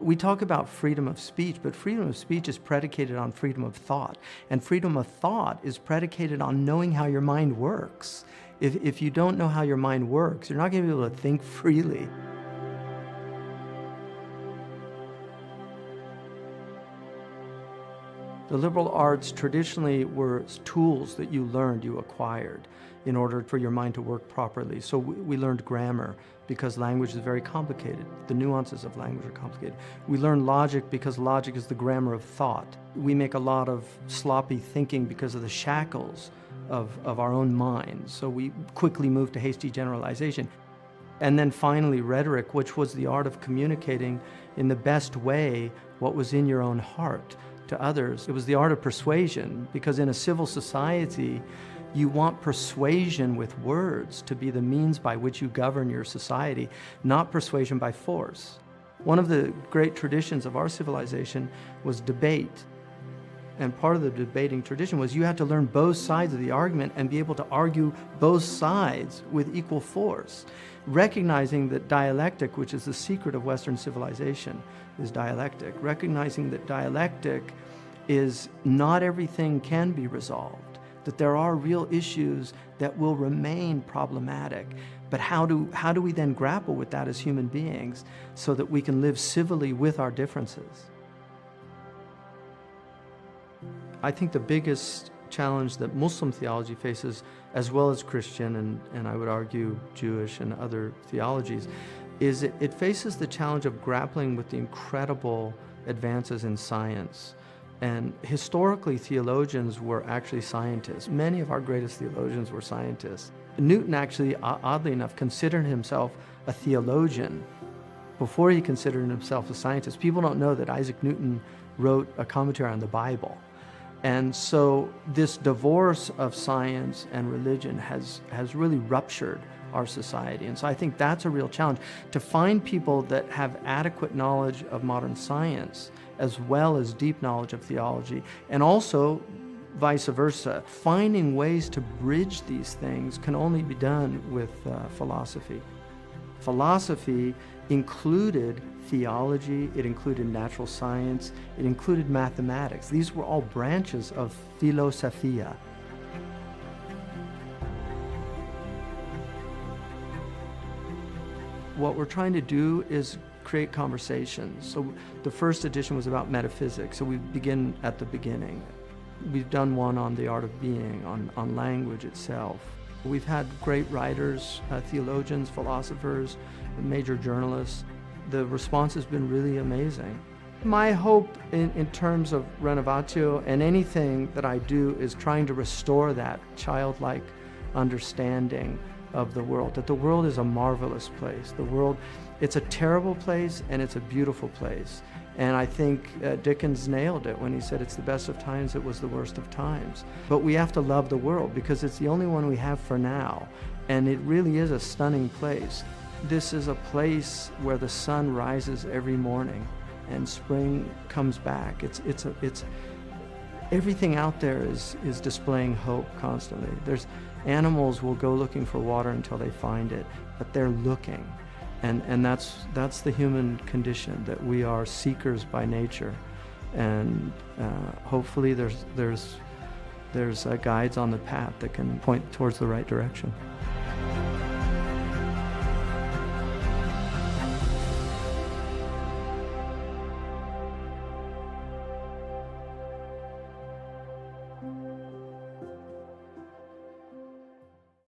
We talk about freedom of speech, but freedom of speech is predicated on freedom of thought. And freedom of thought is predicated on knowing how your mind works. If you don't know how your mind works, you're not going to be able to think freely. The liberal arts traditionally were tools that you learned, you acquired, in order for your mind to work properly. So we learned grammar because language is very complicated. The nuances of language are complicated. We learn logic because logic is the grammar of thought. We make a lot of sloppy thinking because of the shackles of our own minds. So we quickly move to hasty generalization. And then finally, rhetoric, which was the art of communicating in the best way what was in your own heart to others. It was the art of persuasion, because in a civil society, you want persuasion with words to be the means by which you govern your society, not persuasion by force. One of the great traditions of our civilization was debate. And part of the debating tradition was you had to learn both sides of the argument and be able to argue both sides with equal force, recognizing that dialectic, which is the secret of Western civilization, is dialectic, recognizing that dialectic is not everything can be resolved, that there are real issues that will remain problematic. But how do we then grapple with that as human beings so that we can live civilly with our differences? I think the biggest challenge that Muslim theology faces, as well as Christian and I would argue Jewish and other theologies, is it faces the challenge of grappling with the incredible advances in science. And historically, theologians were actually scientists. Many of our greatest theologians were scientists. Newton actually, oddly enough, considered himself a theologian before he considered himself a scientist. People don't know that Isaac Newton wrote a commentary on the Bible. And so this divorce of science and religion has really ruptured our society. And so I think that's a real challenge, to find people that have adequate knowledge of modern science as well as deep knowledge of theology, and also vice versa. Finding ways to bridge these things can only be done with philosophy. Philosophy included theology, it included natural science, it included mathematics. These were all branches of philosophia. What we're trying to do is create conversations. So the first edition was about metaphysics, so we begin at the beginning. We've done one on the art of being, on language itself. We've had great writers, theologians, philosophers, major journalists. The response has been really amazing. My hope in terms of Renovatio and anything that I do is trying to restore that childlike understanding of the world, that the world is a marvelous place. The world, it's a terrible place and it's a beautiful place. And I think Dickens nailed it when he said it's the best of times, it was the worst of times. But we have to love the world because it's the only one we have for now. And it really is a stunning place. This is a place where the sun rises every morning and spring comes back. It's everything out there is displaying hope constantly. Animals will go looking for water until they find it, but they're looking. And that's the human condition, that we are seekers by nature. And hopefully there's guides on the path that can point towards the right direction.